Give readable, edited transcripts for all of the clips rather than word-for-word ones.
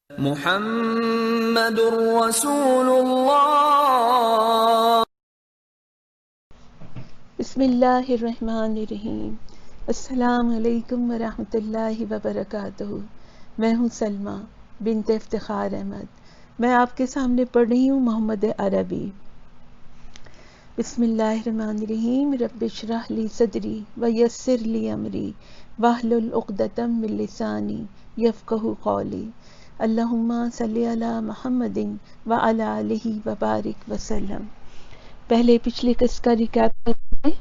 محمد رسول اللہ۔ بسم اللہ الرحمن الرحیم۔ السلام علیکم ورحمۃ اللہ وبرکاتہ۔ میں ہوں سلمیٰ بنت افتخار احمد۔ میں آپ کے سامنے پڑھ رہی ہوں محمد عربی۔ بسم اللہ الرحمن الرحیم۔ رب اشرح لی صدری ویسر لی امری واحلل عقدۃ من لسانی یفقہوا قولی۔ اللہم صلی علی محمد وعلی آلہ وبارک وسلم۔ پہلے پچھلی قسط کا ریکیپ کرتے ہیں۔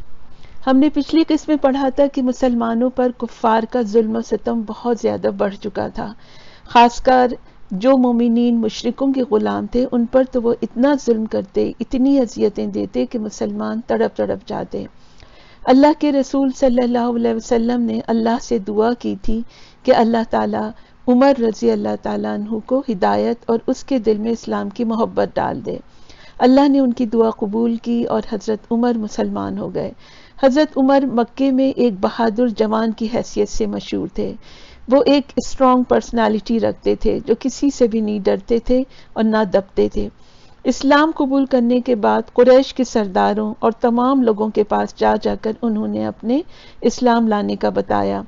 ہم نے پچھلی قسط میں پڑھا تھا کہ مسلمانوں پر کفار کا ظلم و ستم بہت زیادہ بڑھ چکا تھا، خاص کر جو مومنین مشرکوں کے غلام تھے ان پر تو وہ اتنا ظلم کرتے، اتنی اذیتیں دیتے کہ مسلمان تڑپ تڑپ جاتے۔ اللہ کے رسول صلی اللہ علیہ وسلم نے اللہ سے دعا کی تھی کہ اللہ تعالیٰ عمر رضی اللہ تعالیٰ عنہ کو ہدایت اور اس کے دل میں اسلام کی محبت ڈال دے۔ اللہ نے ان کی دعا قبول کی اور حضرت عمر مسلمان ہو گئے۔ حضرت عمر مکے میں ایک بہادر جوان کی حیثیت سے مشہور تھے۔ وہ ایک اسٹرانگ پرسنالٹی رکھتے تھے جو کسی سے بھی نہیں ڈرتے تھے اور نہ دبتے تھے۔ اسلام قبول کرنے کے بعد قریش کے سرداروں اور تمام لوگوں کے پاس جا جا کر انہوں نے اپنے اسلام لانے کا بتایا۔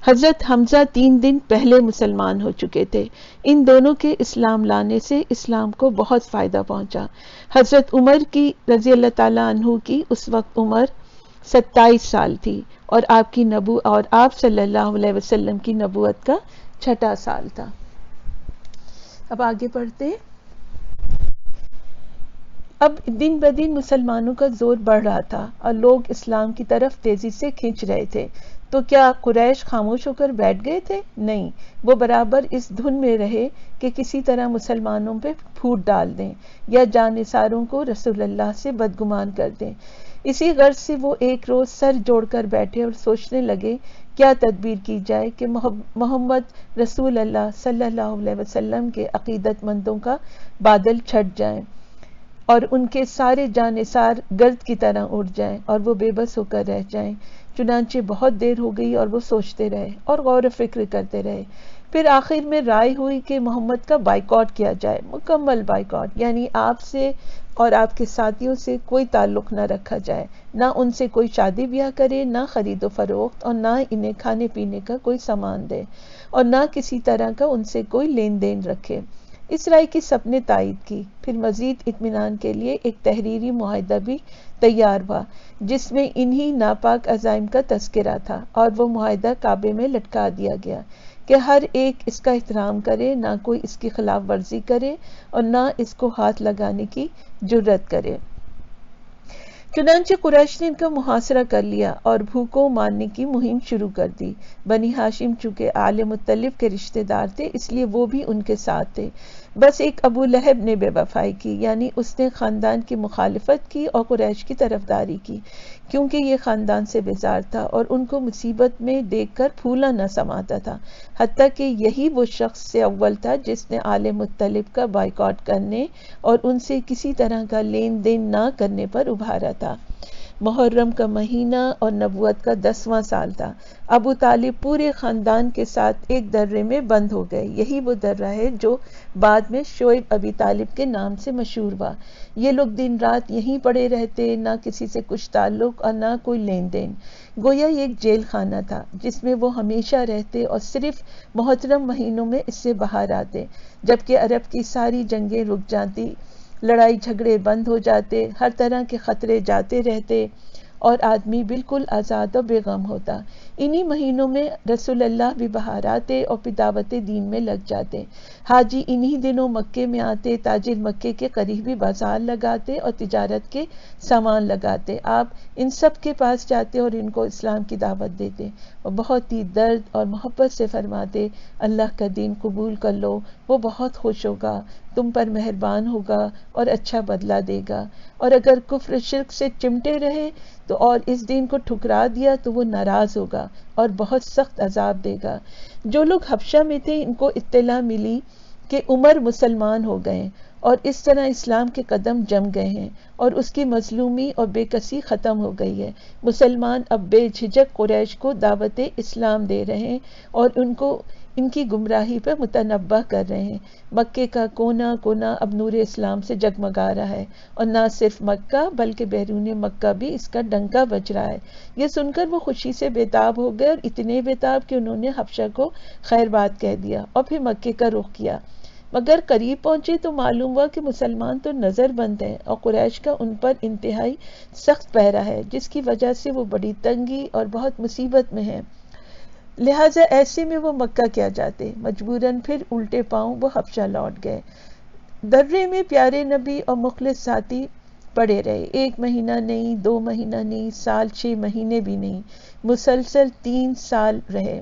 حضرت حمزہ 3 دن پہلے مسلمان ہو چکے تھے۔ ان دونوں کے اسلام لانے سے اسلام کو بہت فائدہ پہنچا۔ حضرت عمر کی رضی اللہ تعالیٰ عنہ کی اس وقت عمر 27 سال تھی اور آپ صلی اللہ علیہ وسلم کی نبوت کا 6واں سال تھا۔ اب آگے پڑھتے ہیں۔ اب دن بدن مسلمانوں کا زور بڑھ رہا تھا اور لوگ اسلام کی طرف تیزی سے کھنچ رہے تھے۔ تو کیا قریش خاموش ہو کر بیٹھ گئے تھے؟ نہیں، وہ برابر اس دھن میں رہے کہ کسی طرح مسلمانوں پہ پھوٹ ڈال دیں یا جانثاروں کو رسول اللہ سے بدگمان کر دیں۔ اسی غرض سے وہ ایک روز سر جوڑ کر بیٹھے اور سوچنے لگے کیا تدبیر کی جائے کہ محمد رسول اللہ صلی اللہ علیہ وسلم کے عقیدت مندوں کا بادل چھٹ جائیں اور ان کے سارے جانثار گرد کی طرح اڑ جائیں اور وہ بے بس ہو کر رہ جائیں۔ چنانچہ بہت دیر ہو گئی اور وہ سوچتے رہے اور غور و فکر کرتے رہے۔ پھر آخر میں رائے ہوئی کہ محمد کا بائیکاٹ کیا جائے، مکمل بائیکاٹ، یعنی آپ سے اور آپ کے ساتھیوں سے کوئی تعلق نہ رکھا جائے، نہ ان سے کوئی شادی بیاہ کرے، نہ خرید و فروخت، اور نہ انہیں کھانے پینے کا کوئی سامان دے، اور نہ کسی طرح کا ان سے کوئی لین دین رکھے۔ اس رائے کی سب نے تائید کی۔ پھر مزید اطمینان کے لیے ایک تحریری معاہدہ بھی تیار ہوا جس میں انہی ناپاک عزائم کا تذکرہ تھا، اور وہ معاہدہ کعبے میں لٹکا دیا گیا کہ ہر ایک اس کا احترام کرے، نہ کوئی اس کی خلاف ورزی کرے اور نہ اس کو ہاتھ لگانے کی جرات کرے۔ چنانچہ قریش نے ان کا محاصرہ کر لیا اور بھوکوں مارنے کی مہم شروع کر دی۔ بنی ہاشم چونکہ آل مطلب کے رشتہ دار تھے اس لیے وہ بھی ان کے ساتھ تھے۔ بس ایک ابو لہب نے بے وفائی کی، یعنی اس نے خاندان کی مخالفت کی اور قریش کی طرفداری کی، کیونکہ یہ خاندان سے بیزار تھا اور ان کو مصیبت میں دیکھ کر پھولا نہ سماتا تھا۔ حتیٰ کہ یہی وہ شخص سے اول تھا جس نے آل مطلب کا بائیکاٹ کرنے اور ان سے کسی طرح کا لین دین نہ کرنے پر ابھارا تھا۔ محرم کا مہینہ اور نبوت کا 10واں سال تھا۔ ابو طالب پورے خاندان کے ساتھ ایک درے میں بند ہو گئے۔ یہی وہ درہ ہے جو بعد میں شعیب ابی طالب کے نام سے مشہور ہوا۔ یہ لوگ دن رات یہیں پڑے رہتے، نہ کسی سے کچھ تعلق اور نہ کوئی لین دین۔ گویا یہ ایک جیل خانہ تھا جس میں وہ ہمیشہ رہتے اور صرف محترم مہینوں میں اس سے باہر آتے، جبکہ عرب کی ساری جنگیں رک جاتی، لڑائی جھگڑے بند ہو جاتے، ہر طرح کے خطرے جاتے رہتے اور آدمی بالکل آزاد اور بے غم ہوتا۔ انہی مہینوں میں رسول اللہ بھی باہر آتے اور دعوت دین میں لگ جاتے۔ حاجی انہی دنوں مکے میں آتے، تاجر مکے کے قریبی بازار لگاتے اور تجارت کے سامان لگاتے۔ آپ ان سب کے پاس جاتے اور ان کو اسلام کی دعوت دیتے اور بہت ہی درد اور محبت سے فرماتے اللہ کا دین قبول کر لو، وہ بہت خوش ہوگا، تم پر مہربان ہوگا اور اچھا بدلہ دے گا، اور اگر کفر شرک سے چمٹے رہے تو اور اس دین کو ٹھکرا دیا تو وہ ناراض ہوگا اور بہت سخت عذاب دے گا۔ جو لوگ حبشہ میں تھے ان کو اطلاع ملی کہ عمر مسلمان ہو گئے اور اس طرح اسلام کے قدم جم گئے ہیں اور اس کی مظلومی اور بے کسی ختم ہو گئی ہے۔ مسلمان اب بے جھجک قریش کو دعوت اسلام دے رہے ہیں اور ان کی گمراہی پر متنبہ کر رہے ہیں۔ مکے کا کونا کونا اب نور اسلام سے جگمگا رہا ہے، اور نہ صرف مکہ بلکہ بیرون مکہ بھی اس کا ڈنکا بج رہا ہے۔ یہ سن کر وہ خوشی سے بےتاب ہو گئے، اور اتنے بےتاب کہ انہوں نے حبشہ کو خیر بات کہہ دیا اور پھر مکے کا رخ کیا۔ مگر قریب پہنچے تو معلوم ہوا کہ مسلمان تو نظر بند ہیں اور قریش کا ان پر انتہائی سخت پہرا ہے، جس کی وجہ سے وہ بڑی تنگی اور بہت مصیبت میں ہیں۔ لہٰذا ایسے میں وہ مکہ کیا جاتے، مجبوراً پھر الٹے پاؤں وہ حبشہ لوٹ گئے۔ درے میں پیارے نبی اور مخلص ساتھی پڑے رہے، 1 مہینہ نہیں، 2 مہینہ نہیں، سال 6 مہینے بھی نہیں، مسلسل 3 سال رہے۔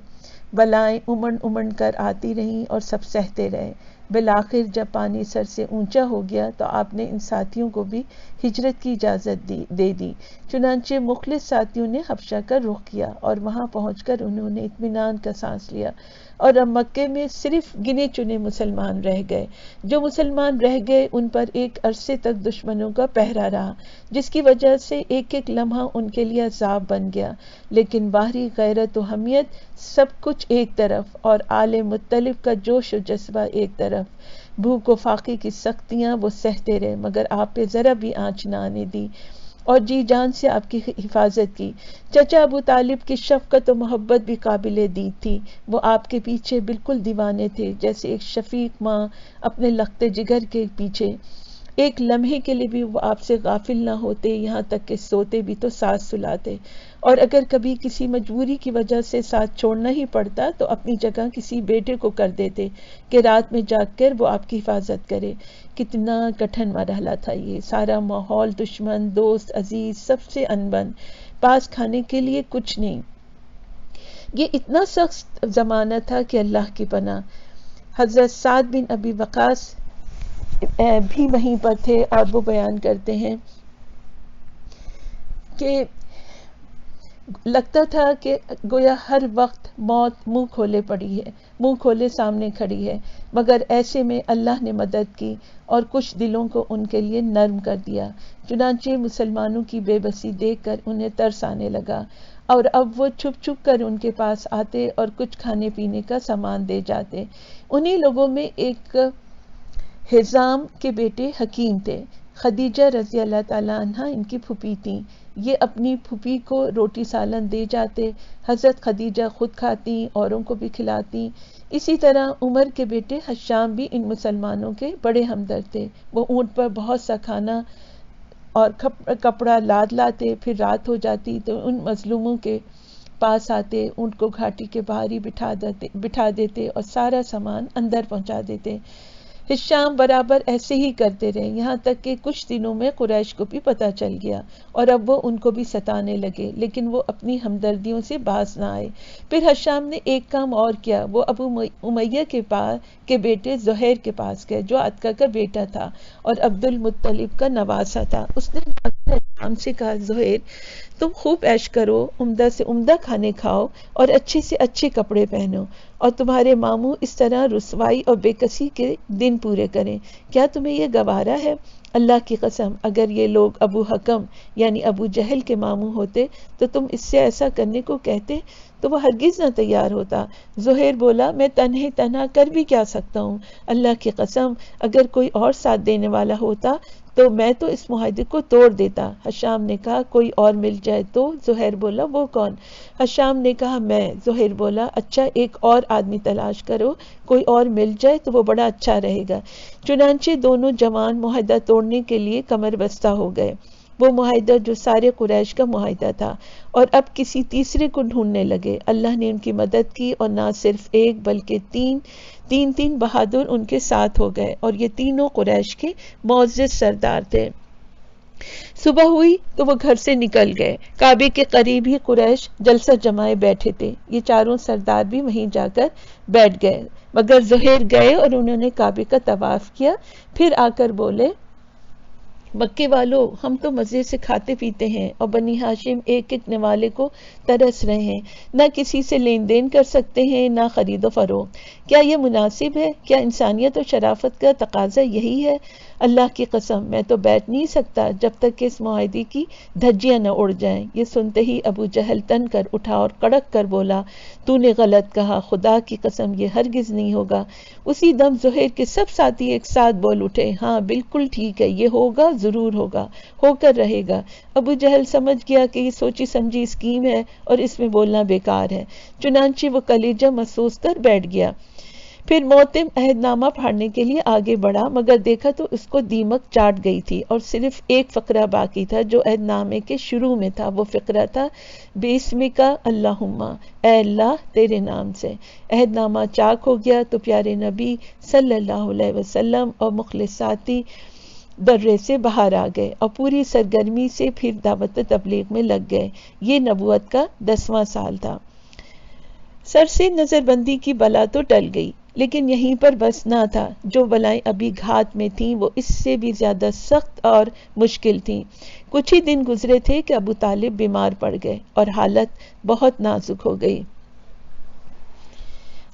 بلائیں امڑ امڑ کر آتی رہیں اور سب سہتے رہے۔ بالآخر جب پانی سر سے اونچا ہو گیا تو آپ نے ان ساتھیوں کو بھی ہجرت کی اجازت دے دی۔ چنانچہ مخلص ساتھیوں نے حبشہ کا رخ کیا اور وہاں پہنچ کر انہوں نے اطمینان کا سانس لیا، اور اب مکے میں صرف گنے چنے مسلمان رہ گئے۔ جو مسلمان رہ گئے ان پر ایک عرصے تک دشمنوں کا پہرا رہا، جس کی وجہ سے ایک ایک لمحہ ان کے لیے عذاب بن گیا، لیکن باہری غیرت و حمیت سب کچھ ایک طرف، اور آل مطلب کا جوش و جذبہ ایک طرف۔ بھوک و فاقے کی سختیاں وہ سہتے رہے، مگر آپ پہ ذرا بھی آنچ نہ آنے دی اور جی جان سے آپ کی حفاظت کی۔ چچا ابو طالب کی شفقت و محبت بھی قابل دید تھی، وہ آپ کے پیچھے بالکل دیوانے تھے، جیسے ایک شفیق ماں اپنے لخت جگر کے پیچھے۔ ایک لمحے کے لیے بھی وہ آپ سے غافل نہ ہوتے، یہاں تک کہ سوتے بھی تو ساتھ سلاتے، اور اگر کبھی کسی مجبوری کی وجہ سے ساتھ چھوڑنا ہی پڑتا تو اپنی جگہ کسی بیٹے کو کر دیتے کہ رات میں جاگ کر وہ آپ کی حفاظت کرے۔ کتنا کٹھن مرحلہ تھا یہ، سارا ماحول دشمن، دوست، عزیز سب سے انبن، پاس کھانے کے لیے کچھ نہیں۔ یہ اتنا سخت زمانہ تھا کہ اللہ کی پناہ۔ حضرت سعد بن ابی وقاص بھی وہیں پر تھے، اور وہ بیان کرتے ہیں کہ لگتا تھا کہ گویا ہر وقت موت منہ کھولے پڑی ہے، منہ کھولے سامنے کھڑی ہے، مگر ایسے میں اللہ نے مدد کی اور کچھ دلوں کو ان کے لیے نرم کر دیا۔ چنانچہ مسلمانوں کی بے بسی دیکھ کر انہیں ترس آنے لگا، اور اب وہ چھپ چھپ کر ان کے پاس آتے اور کچھ کھانے پینے کا سامان دے جاتے۔ انہی لوگوں میں ایک حزام کے بیٹے حکیم تھے، خدیجہ رضی اللہ تعالیٰ عنہ ان کی پھوپھی تھیں۔ یہ اپنی پھوپھی کو روٹی سالن دے جاتے، حضرت خدیجہ خود کھاتی، اوروں کو بھی کھلاتی۔ اسی طرح عمر کے بیٹے حشام بھی ان مسلمانوں کے بڑے ہمدرد تھے، وہ اونٹ پر بہت سا کھانا اور کپڑا لاد لاتے، پھر رات ہو جاتی تو ان مظلوموں کے پاس آتے، اونٹ کو گھاٹی کے باہر ہی بٹھا دیتے اور سارا سامان اندر پہنچا دیتے۔ حشام برابر ایسے ہی کرتے رہے، یہاں تک کہ کچھ دنوں میں قریش کو بھی پتہ چل گیا، اور اب وہ ان کو بھی ستانے لگے، لیکن وہ اپنی ہمدردیوں سے باز نہ آئے۔ پھر حشام نے ایک کام اور کیا، وہ ابو امیہ کے بیٹے زہیر کے پاس گئے، جو عتکہ کا بیٹا تھا اور عبد المطلب کا نواسہ تھا۔ اس نے حشام سے کہا، زہیر تم خوب عیش کرو، عمدہ سے عمدہ کھانے کھاؤ اور اچھے سے اچھے کپڑے پہنو، اور تمہارے ماموں اس طرح رسوائی اور بے کسی کے دن پورے کریں۔ کیا تمہیں یہ گوارا ہے؟ اللہ کی قسم اگر یہ لوگ ابو حکم یعنی ابو جہل کے ماموں ہوتے تو تم اس سے ایسا کرنے کو کہتے تو وہ ہرگز نہ تیار ہوتا۔ زہیر بولا، میں تنہا کر بھی کیا سکتا ہوں؟ اللہ کی قسم اگر کوئی اور ساتھ دینے والا ہوتا تو میں تو اس معاہدے کو توڑ دیتا۔ حشام نے کہا، کوئی اور مل جائے تو؟ زہیر بولا، وہ کون؟ حشام نے کہا، میں۔ زہیر بولا، اچھا ایک اور آدمی تلاش کرو، کوئی اور مل جائے تو وہ بڑا اچھا رہے گا۔ چنانچہ دونوں جوان معاہدہ توڑنے کے لیے کمر بستہ ہو گئے، وہ معاہدہ جو سارے قریش کا معاہدہ تھا، اور اب کسی تیسرے کو ڈھونڈنے لگے۔ اللہ نے ان کی مدد کی، اور نہ صرف ایک بلکہ تین بہادر ان کے ساتھ ہو گئے، اور یہ تینوں قریش کے معزز سردار تھے۔ صبح ہوئی تو وہ گھر سے نکل گئے، کعبے کے قریب ہی قریش جلسہ جمائے بیٹھے تھے، یہ چاروں سردار بھی وہیں جا کر بیٹھ گئے، مگر زہیر گئے اور انہوں نے کعبے کا طواف کیا، پھر آ کر بولے، مکے والوں، ہم تو مزے سے کھاتے پیتے ہیں اور بنی ہاشم ایک ایک نوالے کو ترس رہے ہیں، نہ کسی سے لین دین کر سکتے ہیں نہ خرید و فروخت۔ کیا یہ مناسب ہے؟ کیا انسانیت اور شرافت کا تقاضا یہی ہے؟ اللہ کی قسم میں تو بیٹھ نہیں سکتا جب تک کہ اس معاہدے کی دھجیاں نہ اڑ جائیں۔ یہ سنتے ہی ابو جہل تن کر اٹھا اور کڑک کر بولا، تو نے غلط کہا، خدا کی قسم یہ ہرگز نہیں ہوگا۔ اسی دم زہیر کے سب ساتھی ایک ساتھ بول اٹھے، ہاں بالکل ٹھیک ہے، یہ ہوگا، ضرور ہوگا، ہو کر رہے گا۔ ابو جہل سمجھ گیا کہ یہ سوچی سمجھی اسکیم ہے اور اس میں بولنا بیکار ہے، چنانچہ وہ کلیجہ محسوس کر بیٹھ گیا۔ پھر موتم عہد نامہ پڑھنے کے لیے آگے بڑھا، مگر دیکھا تو اس کو دیمک چاٹ گئی تھی اور صرف ایک فقرہ باقی تھا جو عہد نامے کے شروع میں تھا۔ وہ فقرہ تھا، بِاسْمِکَ اللہم، اے اللہ تیرے نام سے۔ عہد نامہ چاک ہو گیا تو پیارے نبی صلی اللہ علیہ وسلم اور مخلص ساتھی درے سے باہر آ گئے اور پوری سرگرمی سے پھر دعوت تبلیغ میں لگ گئے۔ یہ نبوت کا 10واں سال تھا۔ سر سے نظر بندی کی بلا تو ٹل گئی، لیکن یہیں پر بس نہ تھا۔ جو بلائیں ابھی گھات میں تھیں وہ اس سے بھی زیادہ سخت اور مشکل تھیں۔ کچھ ہی دن گزرے تھے کہ ابو طالب بیمار پڑ گئے اور حالت بہت نازک ہو گئی۔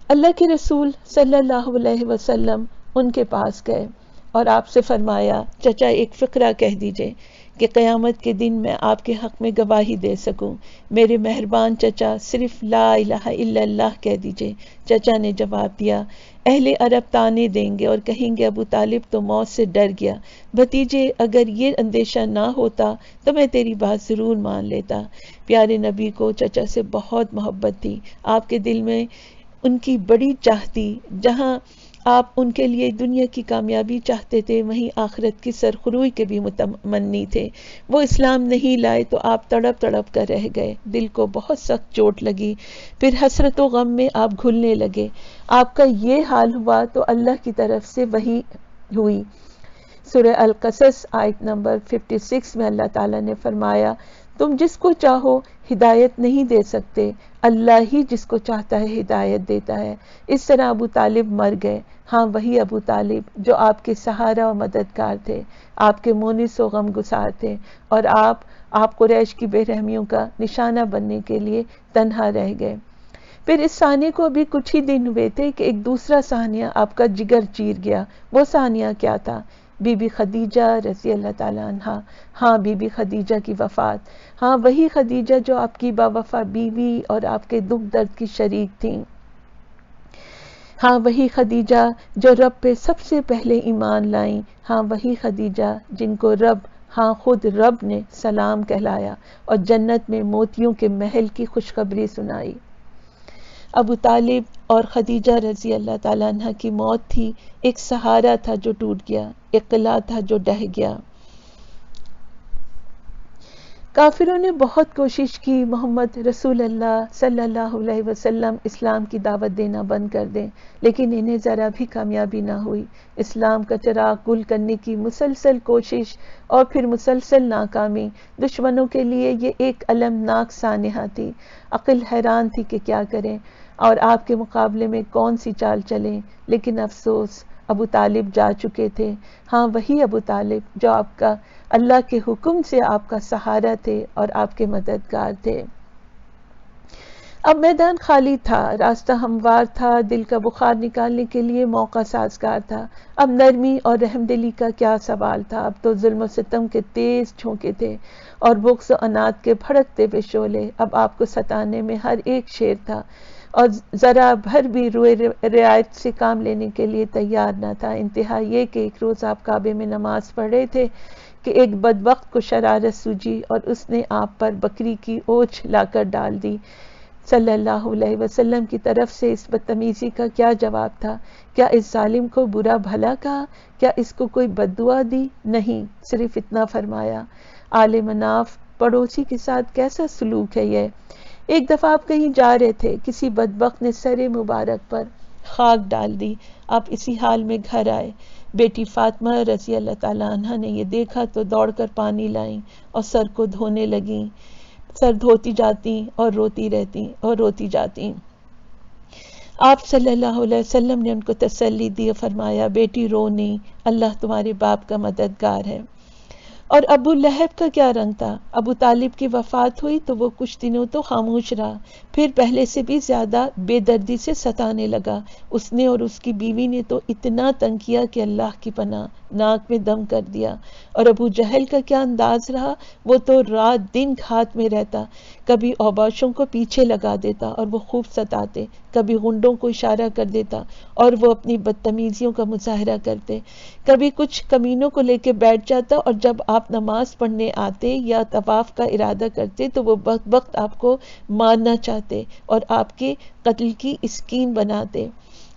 اللہ کے رسول صلی اللہ علیہ وسلم ان کے پاس گئے اور آپ سے فرمایا، چچا ایک فقرہ کہہ دیجئے کہ قیامت کے دن میں آپ کے حق میں گواہی دے سکوں۔ میرے مہربان چچا صرف لا الہ الا اللہ کہہ دیجئے۔ چچا نے جواب دیا، اہل عرب تانے دیں گے اور کہیں گے ابو طالب تو موت سے ڈر گیا۔ بھتیجے اگر یہ اندیشہ نہ ہوتا تو میں تیری بات ضرور مان لیتا۔ پیارے نبی کو چچا سے بہت محبت تھی، آپ کے دل میں ان کی بڑی چاہ تھی۔ جہاں آپ ان کے لیے دنیا کی کامیابی چاہتے تھے وہیں آخرت کی سرخروئی کے بھی متمنی تھے۔ وہ اسلام نہیں لائے تو آپ تڑپ تڑپ کر رہ گئے، دل کو بہت سخت چوٹ لگی، پھر حسرت و غم میں آپ گھلنے لگے۔ آپ کا یہ حال ہوا تو اللہ کی طرف سے وحی ہوئی۔ سورہ القصص آیت نمبر 56 میں اللہ تعالیٰ نے فرمایا، تم جس کو چاہو ہدایت نہیں دے سکتے، اللہ ہی جس کو چاہتا ہے ہدایت دیتا ہے۔ اس طرح ابو طالب مر گئے۔ ہاں وہی ابو طالب جو آپ کے سہارا و مددگار تھے، آپ کے مونس و غم گسار تھے، اور آپ قریش کی بے رحمیوں کا نشانہ بننے کے لیے تنہا رہ گئے۔ پھر اس ثانیہ کو ابھی کچھ ہی دن ہوئے تھے کہ ایک دوسرا ثانیہ آپ کا جگر چیر گیا۔ وہ ثانیہ کیا تھا؟ بی بی خدیجہ رضی اللہ تعالیٰ عنہا۔ ہاں بی بی خدیجہ کی وفات۔ ہاں وہی خدیجہ جو آپ کی باوفا بیوی اور آپ کے دکھ درد کی شریک تھیں۔ ہاں وہی خدیجہ جو رب پہ سب سے پہلے ایمان لائیں۔ ہاں وہی خدیجہ جن کو خود رب نے سلام کہلایا اور جنت میں موتیوں کے محل کی خوشخبری سنائی۔ ابو طالب اور خدیجہ رضی اللہ تعالیٰ عنہ کی موت تھی، ایک سہارا تھا جو ٹوٹ گیا، ایک قلعہ تھا جو ڈہ گیا۔ کافروں نے بہت کوشش کی محمد رسول اللہ صلی اللہ علیہ وسلم اسلام کی دعوت دینا بند کر دیں، لیکن انہیں ذرا بھی کامیابی نہ ہوئی۔ اسلام کا چراغ گل کرنے کی مسلسل کوشش اور پھر مسلسل ناکامی، دشمنوں کے لیے یہ ایک المناک سانحہ تھی۔ عقل حیران تھی کہ کیا کریں اور آپ کے مقابلے میں کون سی چال چلیں، لیکن افسوس ابو طالب جا چکے تھے۔ ہاں وہی ابو طالب جو آپ کا اللہ کے حکم سے آپ کا سہارا تھے اور آپ کے مددگار تھے۔ اب میدان خالی تھا، راستہ ہموار تھا، دل کا بخار نکالنے کے لیے موقع سازگار تھا۔ اب نرمی اور رحمدلی کا کیا سوال تھا، اب تو ظلم و ستم کے تیز جھونکے تھے اور بغض و عناد کے بھڑکتے ہوئے شعلے۔ اب آپ کو ستانے میں ہر ایک شیر تھا اور ذرا بھر بھی روئے رعایت سے کام لینے کے لیے تیار نہ تھا۔ انتہا یہ کہ ایک روز آپ کعبے میں نماز پڑھ رہے تھے کہ ایک بدبخت کو شرارت سوجی اور اس نے آپ پر بکری کی اونچ لا کر ڈال دی۔ صلی اللہ علیہ وسلم کی طرف سے اس بدتمیزی کا کیا جواب تھا؟ کیا اس ظالم کو برا بھلا کہا؟ کیا اس کو کوئی بد دعا دی؟ نہیں، صرف اتنا فرمایا، آل مناف پڑوسی کے ساتھ کیسا سلوک ہے یہ؟ ایک دفعہ آپ کہیں جا رہے تھے، کسی بدبخت نے سر مبارک پر خاک ڈال دی، آپ اسی حال میں گھر آئے۔ بیٹی فاطمہ رضی اللہ تعالیٰ عنہ نے یہ دیکھا تو دوڑ کر پانی لائیں اور سر کو دھونے لگیں، سر دھوتی جاتی اور روتی جاتی۔ آپ صلی اللہ علیہ وسلم نے ان کو تسلی دی اور فرمایا، بیٹی رو نہیں، اللہ تمہارے باپ کا مددگار ہے۔ اور ابو لہب کا کیا رنگ تھا؟ ابو طالب کی وفات ہوئی تو وہ کچھ دنوں تو خاموش رہا، پھر پہلے سے بھی زیادہ بے دردی سے ستانے لگا۔ اس نے اور اس کی بیوی نے تو اتنا تنگ کیا کہ اللہ کی پناہ، ناک میں دم کر دیا۔ اور ابو جہل کا کیا انداز رہا؟ وہ تو رات دن گھات میں رہتا، کبھی اوباشوں کو پیچھے لگا دیتا اور وہ خوب ستاتے، کبھی غنڈوں کو اشارہ کر دیتا اور وہ اپنی بدتمیزیوں کا مظاہرہ کرتے، کبھی کچھ کمینوں کو لے کے بیٹھ جاتا اور جب آپ نماز پڑھنے آتے یا طواف کا ارادہ کرتے تو وہ وقت آپ کو مارنا چاہتے اور آپ کے قتل کی اسکیم بناتے۔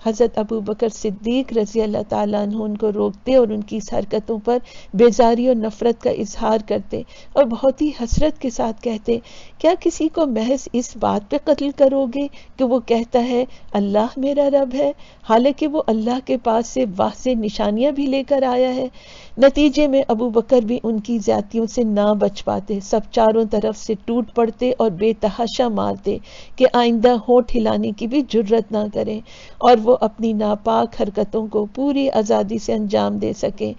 حضرت ابو بکر صدیق رضی اللہ تعالیٰ عنہ ان کو روکتے اور ان کی اس حرکتوں پر بیزاری اور نفرت کا اظہار کرتے اور بہت ہی حسرت کے ساتھ کہتے، کیا کسی کو محض اس بات پہ قتل کرو گے کہ وہ کہتا ہے اللہ میرا رب ہے، حالانکہ وہ اللہ کے پاس سے واضح نشانیاں بھی لے کر آیا ہے؟ نتیجے میں ابو بکر بھی ان کی زیادتیوں سے نہ بچ پاتے، سب چاروں طرف سے ٹوٹ پڑتے اور بے تحاشا مارتے کہ آئندہ ہونٹ ہلانے کی بھی جرت نہ کریں اور وہ اپنی ناپاک حرکتوں کو پوری آزادی سے انجام دے سکیں۔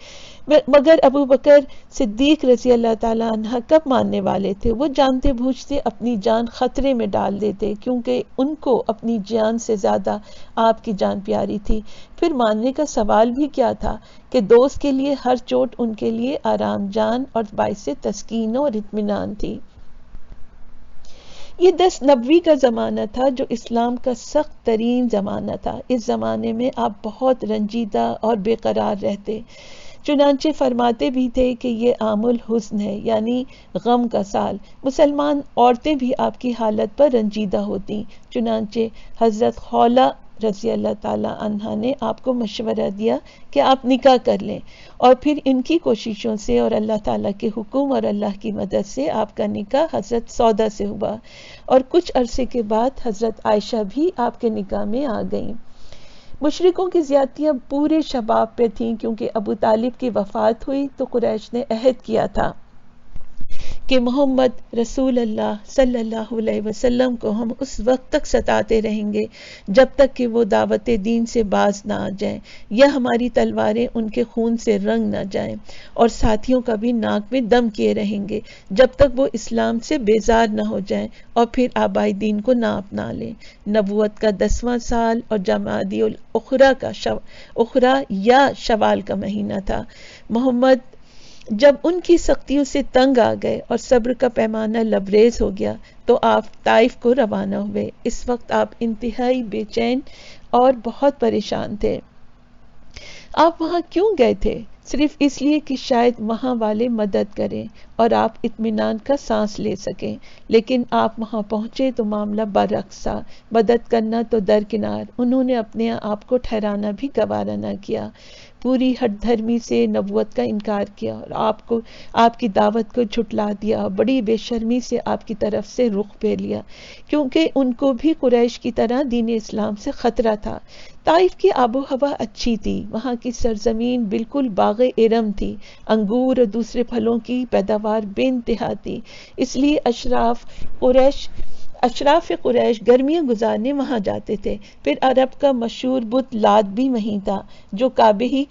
مگر ابو بکر صدیق رضی اللہ تعالیٰ عنہ کب ماننے والے تھے؟ وہ جانتے بوجھتے اپنی جان خطرے میں ڈال دیتے، کیونکہ ان کو اپنی جان سے زیادہ آپ کی جان پیاری تھی۔ پھر ماننے کا سوال بھی کیا تھا کہ دوست کے لیے ہر چوٹ ان کے لیے آرام جان اور باعث تسکین اور اطمینان تھی۔ یہ 10 نبوی کا زمانہ تھا جو اسلام کا سخت ترین زمانہ تھا۔ اس زمانے میں آپ بہت رنجیدہ اور بے قرار رہتے، چنانچہ فرماتے بھی تھے کہ یہ عام الحزن ہے، یعنی غم کا سال۔ مسلمان عورتیں بھی آپ کی حالت پر رنجیدہ ہوتی، چنانچہ حضرت خولہ رضی اللہ تعالیٰ عنہ نے آپ کو مشورہ دیا کہ آپ نکاح کر لیں، اور پھر ان کی کوششوں سے اور اللہ تعالیٰ کے حکم اور اللہ کی مدد سے آپ کا نکاح حضرت سودا سے ہوا، اور کچھ عرصے کے بعد حضرت عائشہ بھی آپ کے نکاح میں آ گئیں۔ مشرکوں کی زیادتیاں پورے شباب پہ تھیں، کیونکہ ابو طالب کی وفات ہوئی تو قریش نے عہد کیا تھا کہ محمد رسول اللہ صلی اللہ علیہ وسلم کو ہم اس وقت تک ستاتے رہیں گے جب تک کہ وہ دعوت دین سے باز نہ آ جائیں یا ہماری تلواریں ان کے خون سے رنگ نہ جائیں، اور ساتھیوں کا بھی ناک میں دم کیے رہیں گے جب تک وہ اسلام سے بیزار نہ ہو جائیں اور پھر آبائی دین کو نہ اپنا لیں۔ نبوت کا 10واں سال اور جمادی الاخرى یا شوال کا مہینہ تھا۔ محمد جب ان کی سختیوں سے تنگ آ گئے اور صبر کا پیمانہ لبریز ہو گیا تو آپ طائف کو روانہ ہوئے۔ اس وقت آپ انتہائی بے چین اور بہت پریشان تھے۔ آپ وہاں کیوں گئے تھے؟ صرف اس لیے کہ شاید وہاں والے مدد کریں اور آپ اطمینان کا سانس لے سکیں، لیکن آپ وہاں پہنچے تو معاملہ برعکس تھا۔ مدد کرنا تو درکنار، انہوں نے اپنے آپ کو ٹھہرانا بھی گوارا نہ کیا، پوری ہٹ دھرمی سے نبوت کا انکار کیا اور آپ کی دعوت کو جھٹلا دیا، بڑی بے شرمی سے آپ کی طرف سے رخ پھیر لیا، کیونکہ ان کو بھی قریش کی طرح دین اسلام سے خطرہ تھا۔ طائف کی آب و ہوا اچھی تھی، وہاں کی سرزمین بالکل باغ ارم تھی، انگور اور دوسرے پھلوں کی پیداوار بے انتہا تھی، اس لیے اشراف قریش گرمیاں گزارنے وہاں جاتے تھے۔ پھر عرب کا مشہور بت لات بھی وہیں تھا، جو کعبے ہی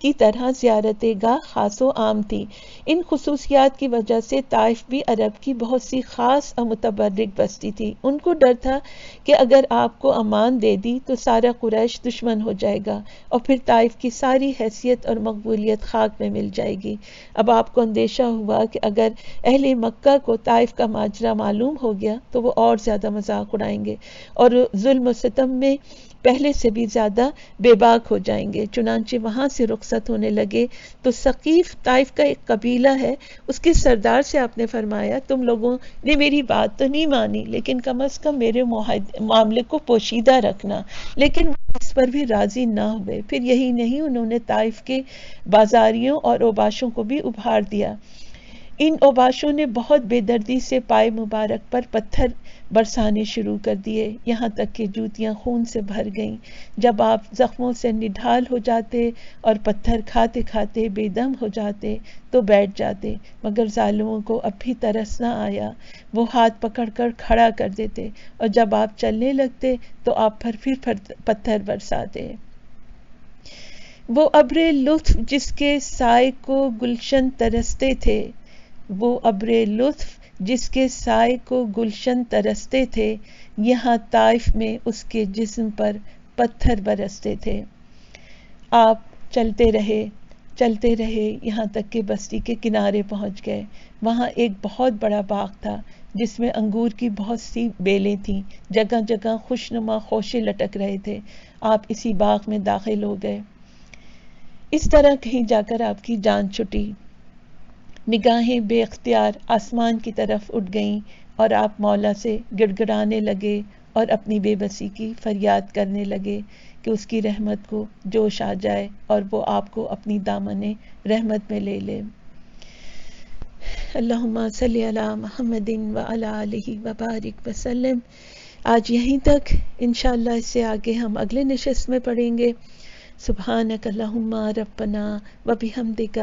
کی طرح زیارت گاہ خاص و عام تھی۔ ان خصوصیات کی وجہ سے طائف بھی عرب کی بہت سی خاص اور متبرک بستی تھی۔ ان کو ڈر تھا کہ اگر آپ کو امان دے دی تو سارا قریش دشمن ہو جائے گا اور پھر طائف کی ساری حیثیت اور مقبولیت خاک میں مل جائے گی۔ اب آپ کو اندیشہ ہوا کہ اگر اہل مکہ کو طائف کا ماجرا معلوم ہو گیا تو وہ اور زیادہ مذاق اڑائیں گے اور ظلم و ستم میں پہلے سے بھی زیادہ بے باک ہو جائیں گے۔ چنانچہ وہاں سے رخصت ہونے لگے تو ثقیف، طائف کا ایک قبیلہ ہے، اس کے سردار سے آپ نے فرمایا تم لوگوں نے میری بات تو نہیں مانی، لیکن کم از کم میرے معاملے کو پوشیدہ رکھنا، لیکن وہ اس پر بھی راضی نہ ہوئے۔ پھر یہی نہیں، انہوں نے طائف کے بازاریوں اور اوباشوں کو بھی ابھار دیا۔ ان اوباشوں نے بہت بے دردی سے پائے مبارک پر پتھر برسانے شروع کر دیے، یہاں تک کہ جوتیاں خون سے بھر گئیں۔ جب آپ زخموں سے نڈھال ہو جاتے اور پتھر کھاتے کھاتے بے دم ہو جاتے تو بیٹھ جاتے، مگر ظالموں کو اب بھی ترس نہ آیا، وہ ہاتھ پکڑ کر کھڑا کر دیتے اور جب آپ چلنے لگتے تو آپ پر پھر پتھر برساتے۔ وہ ابر لطف جس کے سائے کو گلشن ترستے تھے، وہ ابر لطف جس کے سائے کو گلشن ترستے تھے، یہاں طائف میں اس کے جسم پر پتھر برستے تھے۔ آپ چلتے رہے یہاں تک کہ بستی کے کنارے پہنچ گئے۔ وہاں ایک بہت بڑا باغ تھا جس میں انگور کی بہت سی بیلیں تھیں، جگہ جگہ خوشنما خوشے لٹک رہے تھے۔ آپ اسی باغ میں داخل ہو گئے۔ اس طرح کہیں جا کر آپ کی جان چھٹی، نگاہیں بے اختیار آسمان کی طرف اٹھ گئیں اور آپ مولا سے گڑ گڑانے لگے اور اپنی بے بسی کی فریاد کرنے لگے کہ اس کی رحمت کو جوش آ جائے اور وہ آپ کو اپنی دامن رحمت میں لے لے۔ اللہم صلی علی محمد وعلی آلہ وبارک وسلم۔ آج یہیں تک، انشاءاللہ اس سے آگے ہم اگلے نشست میں پڑھیں گے۔ سبحانک اللہم ربنا وبحمدک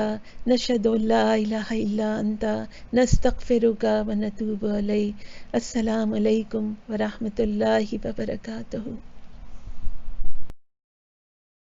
نشہد ان لا الہ الا انت نستغفرک ونتوب الیک۔ السلام علیکم ورحمۃ اللہ وبرکاتہ۔